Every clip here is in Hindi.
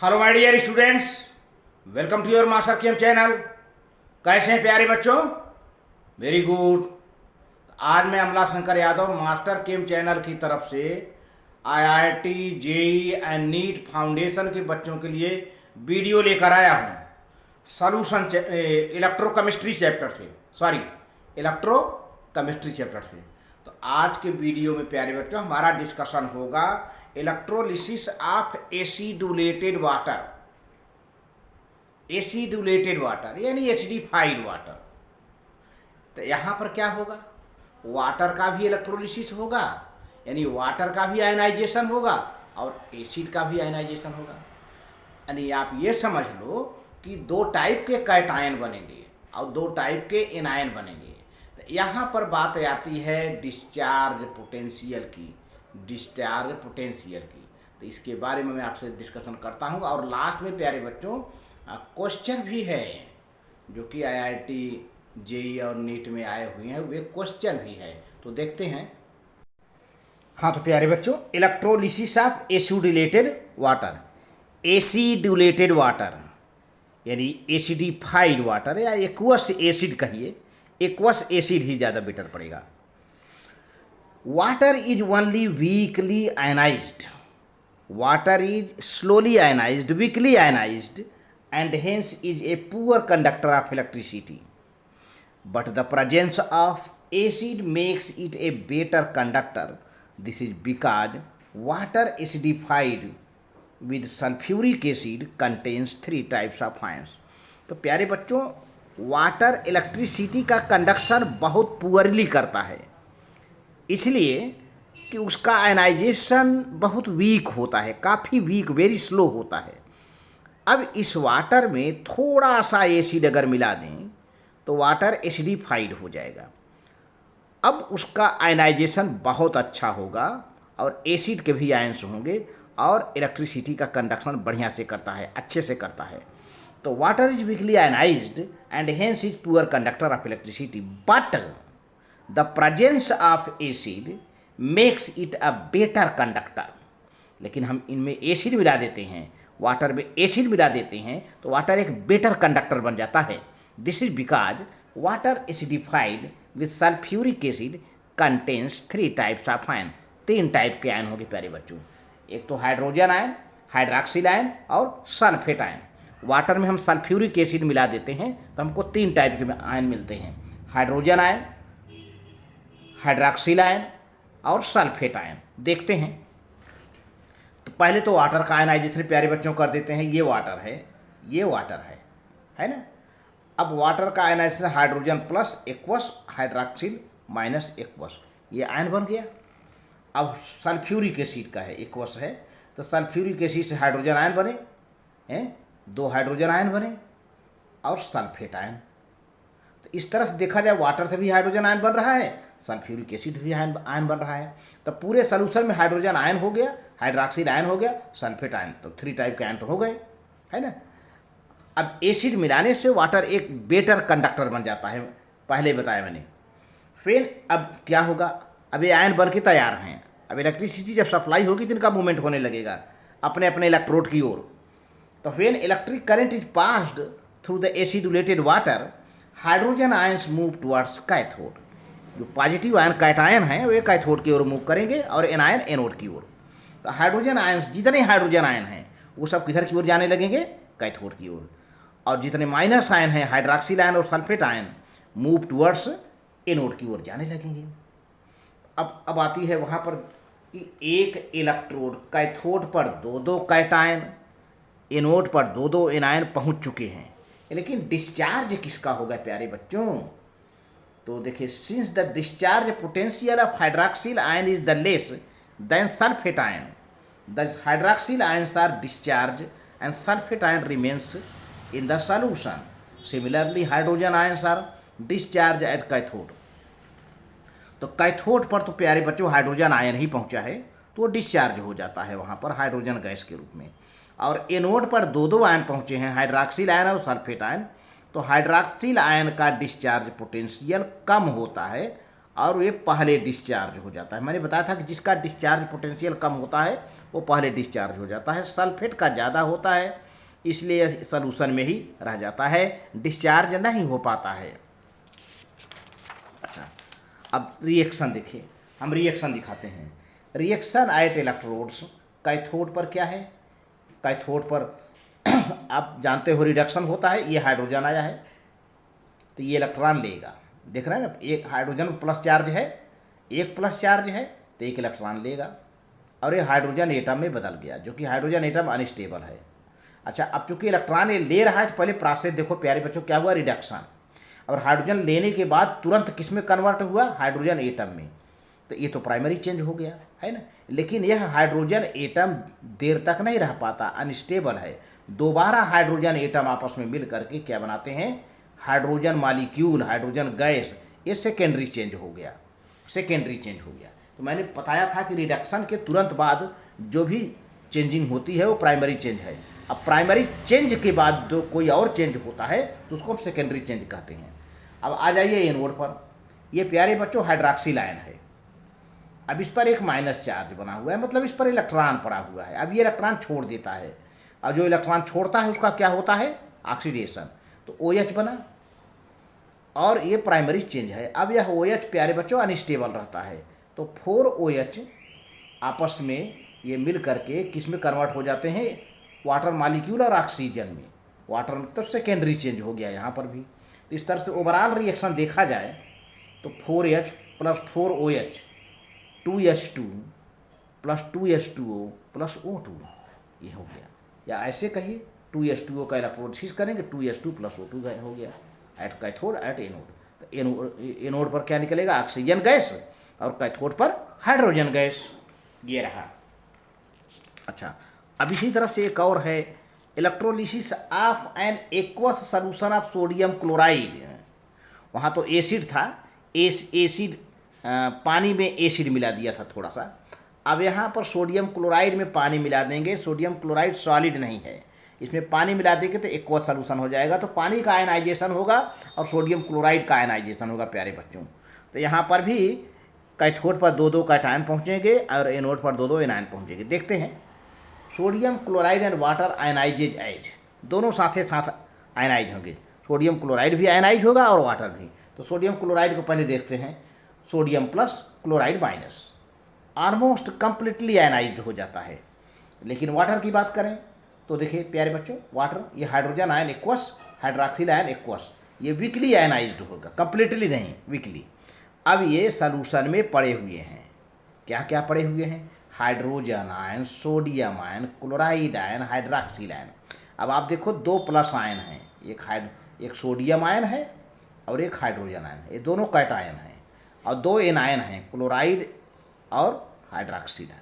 Hello my dear students, welcome to your master chem channel. कैसे हैं प्यारे बच्चों? Very good. आज मैं Amla Shankar Yadav master chem channel की तरफ से IIT, JEE and NEET foundation के बच्चों के लिए वीडियो लेकर आया हूँ सॉल्यूशन इलेक्ट्रोकेमिस्ट्री चैप्टर से, इलेक्ट्रोकेमिस्ट्री चैप्टर से। तो आज के वीडियो में प्यारे बच्चों हमारा डिस्कशन होगा इलेक्ट्रोलिसिस ऑफ एसिडुलेटेड वाटर, एसिडुलेटेड वाटर यानी एसिडिफाइड वाटर। तो यहाँ पर क्या होगा, वाटर का भी इलेक्ट्रोलिसिस होगा यानी वाटर का भी आयनाइजेशन होगा और एसिड का भी आयनाइजेशन होगा। यानी आप ये समझ लो कि दो टाइप के कैटायन बनेंगे और दो टाइप के एनायन बनेंगे। तो यहाँ पर बात आती है डिस्चार्ज पोटेंशियल की, डिस्चार्ज पोटेंशियल की। तो इसके बारे में मैं आपसे डिस्कशन करता हूँ और लास्ट में प्यारे बच्चों क्वेश्चन भी है जो कि आईआईटी, जेई और नीट में आए हुए हैं, वे क्वेश्चन भी है। तो देखते हैं। हाँ तो प्यारे बच्चों, इलेक्ट्रोलिसिस ऑफ एसिडुलेटेड वाटर, एसिडुलेटेड वाटर यानी एसिडिफाइड वाटर या एक्वस एसिड कहिए, एक्वस एसिड ही ज़्यादा बेटर पड़ेगा। Water is only weakly ionized. Water is slowly ionized, weakly ionized, and hence is a poor conductor of electricity. But the presence of acid makes it a better conductor. This is because water acidified with sulfuric acid contains three types of ions. तो प्यारे बच्चों, वाटर इलेक्ट्रिसिटी का कंडक्शन बहुत पुअरली करता है, इसलिए कि उसका आयनाइजेशन बहुत वीक होता है, काफ़ी वीक, वेरी स्लो होता है। अब इस वाटर में थोड़ा सा एसिड अगर मिला दें तो वाटर एसिडिफाइड हो जाएगा। अब उसका आयनाइजेशन बहुत अच्छा होगा और एसिड के भी आयंस होंगे और इलेक्ट्रिसिटी का कंडक्शन बढ़िया से करता है, अच्छे से करता है। तो water is weekly ionised and hence is poor conductor of electricity, but the presence of acid makes it a better conductor. लेकिन हम इनमें एसिड मिला देते हैं, वाटर में एसिड मिला देते हैं तो वाटर एक बेटर कंडक्टर बन जाता है। This is because water acidified with sulphuric acid contains three types of ion. तीन टाइप के आयन होंगे प्यारे बच्चों, एक तो हाइड्रोजन आयन, हाइड्रॉक्सिल आयन और सल्फेट आयन। वाटर में हम सल्फ्यूरिक एसिड मिला देते हैं तो हमको तीन टाइप के आयन मिलते हैं, हाइड्रोजन आयन, हाइड्रॉक्सिल आयन और सल्फेट आयन। देखते हैं। तो पहले तो वाटर का आयनाइजेशन प्यारे बच्चों कर देते हैं। ये वाटर है, ये वाटर है ना। अब वाटर का ionization hydrogen plus aqueous, hydroxyl minus aqueous, ये आयन बन गया। अब सल्फ्यूरिक एसिड का है, एक्वस है, तो सल्फ्यूरिक एसिड से हाइड्रोजन आयन बने हैं, दो हाइड्रोजन आयन बने और सल्फेट आयन। तो इस तरह से देखा जाए वाटर से भी हाइड्रोजन आयन बन रहा है, सल्फ्यूरिक एसिड भी आयन बन रहा है। तो पूरे सॉल्यूशन में हाइड्रोजन आयन हो गया, हाइड्रॉक्सिल आयन हो गया, सल्फेट आयन, तो थ्री टाइप के आयन तो हो गए, है ना। अब एसिड मिलाने से वाटर एक बेटर कंडक्टर बन जाता है, पहले बताया मैंने। फिर अब क्या होगा, अब ये आयन बन के तैयार हैं। अब इलेक्ट्रिसिटी जब सप्लाई होगी तो इनका मूवमेंट होने लगेगा अपने अपने इलेक्ट्रोड की ओर। तो when electric current is passed through the acidulated water, hydrogen ions move towards cathode. जो पॉजिटिव आयन कैटायन हैं वे कैथोड की ओर मूव करेंगे और एनायन एनोड की ओर। तो हाइड्रोजन आयंस, जितने हाइड्रोजन आयन हैं वो सब किधर की ओर जाने लगेंगे, कैथोड की ओर। और जितने माइनस आयन हैं, हाइड्रॉक्सिल आयन और sulphate ion, move towards anode की ओर जाने लगेंगे। अब आती है वहाँ पर कि एक इलेक्ट्रोड कैथोड पर दो दो कैटायन, एनोड पर दो दो एनायन पहुँच चुके हैं, लेकिन डिस्चार्ज किसका होगा प्यारे बच्चों? तो देखिए, since the discharge potential of hydroxyl ion is the less than sulphate ion, the hydroxyl ions are discharge and sulphate ion remains in the solution. Similarly hydrogen ions are discharge at cathode. तो कैथोड पर तो प्यारे बच्चों हाइड्रोजन आयन ही पहुंचा है तो वो डिस्चार्ज हो जाता है वहाँ पर हाइड्रोजन गैस के रूप में। और एनोड पर दो दो आयन पहुँचे हैं, हाइड्रॉक्सिल आयन और सल्फेट आयन। तो हाइड्रॉक्सिल आयन का डिस्चार्ज पोटेंशियल कम होता है और ये पहले डिस्चार्ज हो जाता है। मैंने बताया था कि जिसका डिस्चार्ज पोटेंशियल कम होता है वो पहले डिस्चार्ज हो जाता है। सल्फेट का ज़्यादा होता है इसलिए सॉल्यूशन में ही रह जाता है, डिस्चार्ज नहीं हो पाता है। अच्छा, अब रिएक्शन देखिए, हम रिएक्शन दिखाते हैं। रिएक्शन एट इलेक्ट्रोड्स, कैथोड पर क्या है, कैथोड पर आप जानते हो रिडक्शन होता है। ये हाइड्रोजन आया है तो ये इलेक्ट्रॉन लेगा, देख रहे हैं ना, एक हाइड्रोजन प्लस चार्ज है, एक प्लस चार्ज है तो एक इलेक्ट्रॉन लेगा और ये हाइड्रोजन एटम में बदल गया, जो कि हाइड्रोजन एटम अनस्टेबल है। अच्छा, अब चूंकि इलेक्ट्रॉन ये ले रहा है तो पहले प्रोसेस देखो प्यारे बच्चों क्या हुआ, रिडक्शन, और हाइड्रोजन लेने के बाद तुरंत किस में कन्वर्ट हुआ, हाइड्रोजन एटम में। तो ये तो प्राइमरी चेंज हो गया है ना। लेकिन यह हाइड्रोजन एटम देर तक नहीं रह पाता, अनस्टेबल है। दोबारा हाइड्रोजन एटम आपस में मिल करके क्या बनाते हैं, हाइड्रोजन मॉलिक्यूल, हाइड्रोजन गैस। ये सेकेंडरी चेंज हो गया, सेकेंडरी चेंज हो गया। तो मैंने बताया था कि रिडक्शन के तुरंत बाद जो भी चेंजिंग होती है वो प्राइमरी चेंज है। अब प्राइमरी चेंज के बाद जो कोई और चेंज होता है तो उसको हम सेकेंडरी चेंज कहते हैं। अब आ जाइए एनोड पर। ये प्यारे बच्चों हाइड्रॉक्सिल आयन है। अब इस पर एक माइनस चार्ज बना हुआ है, मतलब इस पर इलेक्ट्रॉन पड़ा हुआ है। अब ये इलेक्ट्रॉन छोड़ देता है और जो इलेक्ट्रॉन छोड़ता है उसका क्या होता है, ऑक्सीडेशन। तो OH बना और ये प्राइमरी चेंज है। अब यह OH प्यारे बच्चों अनस्टेबल रहता है, तो 4OH आपस में ये मिल करके किस में कन्वर्ट हो जाते हैं, वाटर मॉलिक्यूल और ऑक्सीजन में। वाटर मतलब सेकेंडरी चेंज हो गया यहाँ पर भी। तो इस तरह से ओवरऑल रिएक्शन देखा जाए तो 4H plus 4OH 2H2 plus 2H2O plus O2 ये हो गया। या ऐसे कहिए 2H2O का इलेक्ट्रोलिसिस करेंगे 2H2 प्लस O2 हो गया एट कैथोड एट एनोड। तो एनोड पर क्या निकलेगा, ऑक्सीजन गैस, और कैथोड पर हाइड्रोजन गैस, ये रहा। अच्छा, अब इसी तरह से एक और है, electrolysis of an aqueous solution of sodium chloride. वहाँ तो एसिड था, एसिड पानी में एसिड मिला दिया था थोड़ा सा। अब यहाँ पर सोडियम क्लोराइड में पानी मिला देंगे। सोडियम क्लोराइड सॉलिड नहीं है, इसमें पानी मिला देंगे तो एक्वस सॉल्यूशन हो जाएगा। तो पानी का आयनाइजेशन होगा और सोडियम क्लोराइड का आयनाइजेशन होगा प्यारे बच्चों। तो यहाँ पर भी कैथोड पर 2-2 कैटायन पहुँचेंगे और एनोड पर 2-2 एनायन पहुँचेंगे। देखते हैं, sodium chloride and water ionises as, दोनों साथ साथ आयनाइज होंगे। सोडियम क्लोराइड भी आयनाइज होगा और वाटर भी। तो सोडियम क्लोराइड को पहले देखते हैं, sodium plus chloride minus, almost completely ionised हो जाता है। लेकिन वाटर की बात करें तो देखिए प्यारे बच्चों, वाटर ये hydrogen ion aqueous, hydroxyl ion aqueous, ये वीकली आयनाइज्ड होगा, कंप्लीटली नहीं, वीकली। अब ये सॉल्यूशन में पड़े हुए हैं, क्या क्या पड़े हुए हैं, hydrogen ion, sodium ion, chloride ion, hydroxyl ion. अब आप देखो 2 प्लस आयन हैं, एक सोडियम आयन है और एक हाइड्रोजन आयन है, ये दोनों कैटायन हैं, और 2 एनायन हैं, क्लोराइड और हाइड्रॉक्सिल आयन।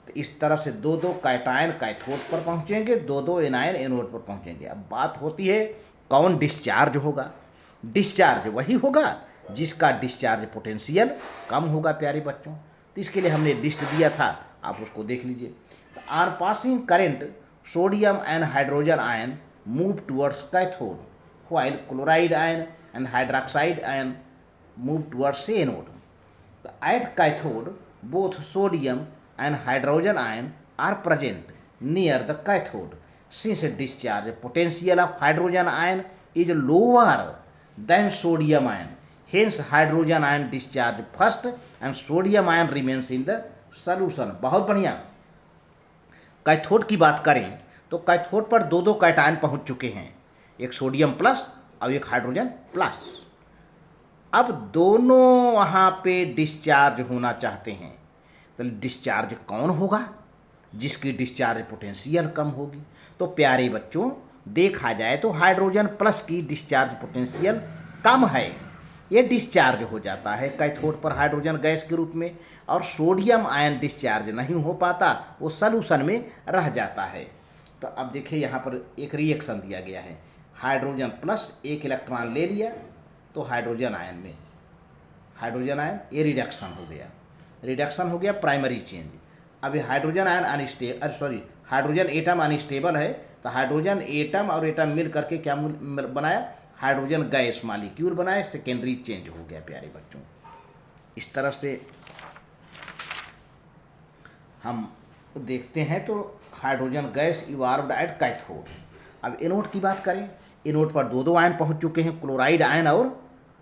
तो इस तरह से 2-2 कैटायन कैथोड पर पहुंचेंगे, 2-2 एनायन एनोड पर पहुंचेंगे। अब बात होती है कौन डिस्चार्ज होगा। डिस्चार्ज वही होगा जिसका डिस्चार्ज पोटेंशियल कम होगा प्यारे बच्चों। तो इसके लिए हमने लिस्ट दिया था, आप उसको देख लीजिए। Are passing current sodium and hydrogen ion move towards cathode, while chloride ion and hydroxide ion move towards anode. At cathode, both sodium and hydrogen ion are present near the cathode. Since discharge potential of hydrogen ion is lower than sodium ion, hence hydrogen ion discharge first and sodium ion remains in the solution. बहुत बढ़िया। कैथोड की बात करें तो कैथोड पर 2-2 कैटायन पहुंच चुके हैं, एक सोडियम प्लस और एक हाइड्रोजन प्लस। अब दोनों वहाँ पे डिस्चार्ज होना चाहते हैं, तो डिस्चार्ज कौन होगा, जिसकी डिस्चार्ज पोटेंशियल कम होगी। तो प्यारे बच्चों देखा जाए तो हाइड्रोजन प्लस की डिस्चार्ज पोटेंशियल कम है, ये डिस्चार्ज हो जाता है कैथोड पर हाइड्रोजन गैस के रूप में, और सोडियम आयन डिस्चार्ज नहीं हो पाता, वो सॉल्यूशन में रह जाता है। तो अब देखिए यहाँ पर एक रिएक्शन दिया गया है, हाइड्रोजन प्लस एक इलेक्ट्रॉन ले लिया तो हाइड्रोजन आयन में, हाइड्रोजन आयन ये रिडक्शन हो गया, रिडक्शन हो गया, प्राइमरी चेंज। अभी hydrogen ion hydrogen atom unstable है, तो हाइड्रोजन एटम और एटम मिल करके क्या बनाया, हाइड्रोजन गैस मॉलिक्यूल बनाए, सेकेंडरी चेंज हो गया प्यारे बच्चों। इस तरह से हम देखते हैं। तो hydrogen gas evolved at cathode. अब एनोड की बात करें, एनोड पर दो आयन पहुंच चुके हैं, क्लोराइड आयन और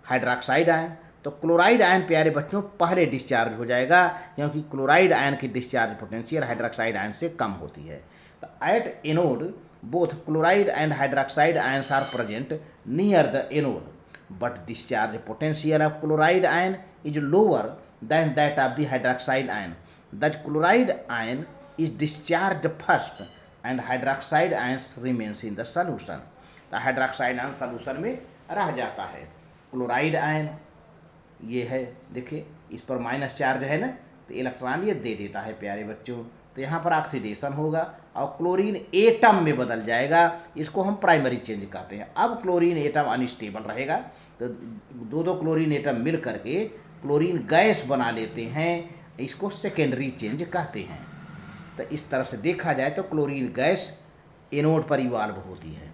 हाइड्रोक्साइड आयन। तो क्लोराइड आयन प्यारे बच्चों पहले डिस्चार्ज हो जाएगा, क्योंकि क्लोराइड आयन की डिस्चार्ज पोटेंशियल हाइड्रोक्साइड आयन से कम होती है। तो at anode both chloride and hydroxide ions are present near the anode, but discharge potential of chloride ion is lower than that of the hydroxide ion. Thus chloride ion is discharged first and hydroxide ions remains in the solution. तो हाइड्रोक्साइड आयन सॉल्यूशन में रह जाता है। क्लोराइड आयन ये है, देखिए इस पर माइनस चार्ज है ना, तो इलेक्ट्रॉन ये दे देता है प्यारे बच्चों। तो यहाँ पर ऑक्सीडेशन होगा और क्लोरीन एटम में बदल जाएगा, इसको हम प्राइमरी चेंज कहते हैं। अब क्लोरीन एटम अनस्टेबल रहेगा, तो दो क्लोरीन एटम मिल करके क्लोरीन गैस बना लेते हैं, इसको सेकेंडरी चेंज कहते हैं। तो इस तरह से देखा जाए तो क्लोरीन गैस एनोड पर इवॉल्व होती है।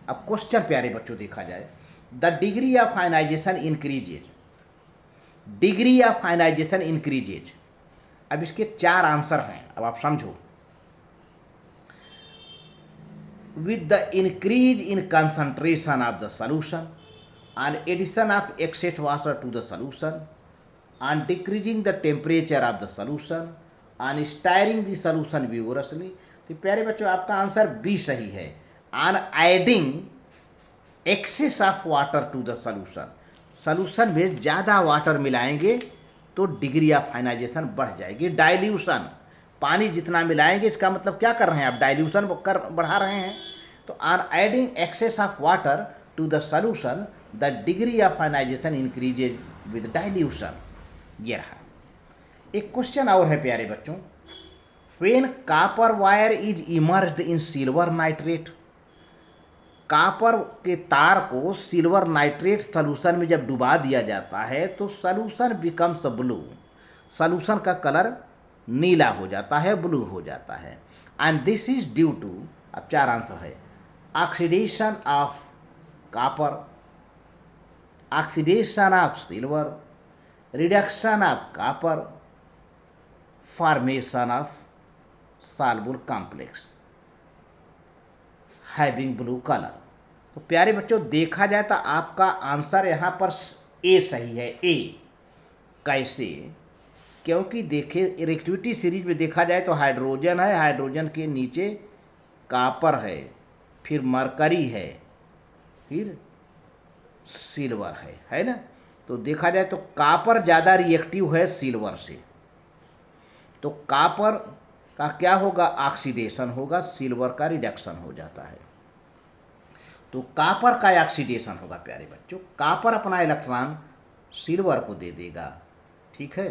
अब क्वेश्चन प्यारे बच्चों देखा जाए, the degree of ionization increases, degree of ionization increases. अब इसके 4 आंसर हैं, अब आप समझो। With the increase in concentration of the solution, on addition of excess water to the solution, on decreasing the temperature of the solution, on stirring the solution vigorously. तो प्यारे बच्चों आपका आंसर बी सही है, on adding excess of water to the solution. Solution में ज़्यादा वाटर मिलाएंगे तो डिग्री ऑफ आयनाइजेशन बढ़ जाएगी। डाइल्यूशन, पानी जितना मिलाएंगे इसका मतलब क्या कर रहे हैं आप, डाइल्यूशन बढ़ा रहे हैं। तो on adding excess of water to the solution the degree of ionization increases with dilution. ये रहा। एक क्वेश्चन और है प्यारे बच्चों, when copper wire is immersed in silver nitrate, copper के तार को सिल्वर नाइट्रेट सॉल्यूशन में जब डुबा दिया जाता है तो सॉल्यूशन बिकम्स ब्लू, सॉल्यूशन का कलर नीला हो जाता है, ब्लू हो जाता है। And this is due to, अब 4 आंसर है, oxidation of copper, oxidation of silver, reduction of copper, formation of soluble complex having blue colour. तो प्यारे बच्चों देखा जाए तो आपका आंसर यहाँ पर ए सही है, ए। कैसे, क्योंकि देखिए रिएक्टिविटी सीरीज में देखा जाए तो हाइड्रोजन है, हाइड्रोजन के नीचे कॉपर है, फिर मरकरी है, फिर सिल्वर है ना। तो देखा जाए तो कॉपर ज़्यादा रिएक्टिव है सिल्वर से, तो कॉपर का क्या होगा, ऑक्सीडेशन होगा, सिल्वर का रिडक्शन हो जाता है। तो कॉपर का ऑक्सीडेशन होगा प्यारे बच्चों, कॉपर अपना इलेक्ट्रॉन सिल्वर को दे देगा, ठीक है,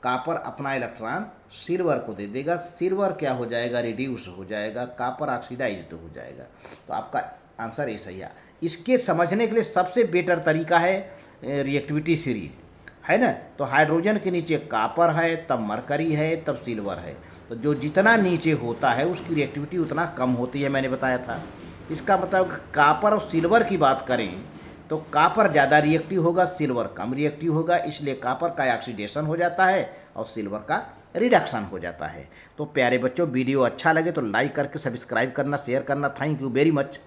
कॉपर अपना इलेक्ट्रॉन सिल्वर को दे देगा, सिल्वर क्या हो जाएगा, रिड्यूस हो जाएगा, कॉपर ऑक्सीडाइज्ड हो जाएगा। तो आपका आंसर ये सही है। इसके समझने के लिए सबसे बेटर तरीका है रिएक्टिविटी सीरीज, है ना। तो हाइड्रोजन के नीचे कॉपर है, तब मरकरी है, तब सिल्वर है, तो जो जितना नीचे होता है उसकी रिएक्टिविटी उतना कम होती है, मैंने बताया था। इसका मतलब कॉपर और सिल्वर की बात करें तो कॉपर ज़्यादा रिएक्टिव होगा, सिल्वर कम रिएक्टिव होगा, इसलिए कॉपर का ऑक्सीडेशन हो जाता है और सिल्वर का रिडक्शन हो जाता है। तो प्यारे बच्चों वीडियो अच्छा लगे तो लाइक करके सब्सक्राइब करना, शेयर करना। Thank you very much.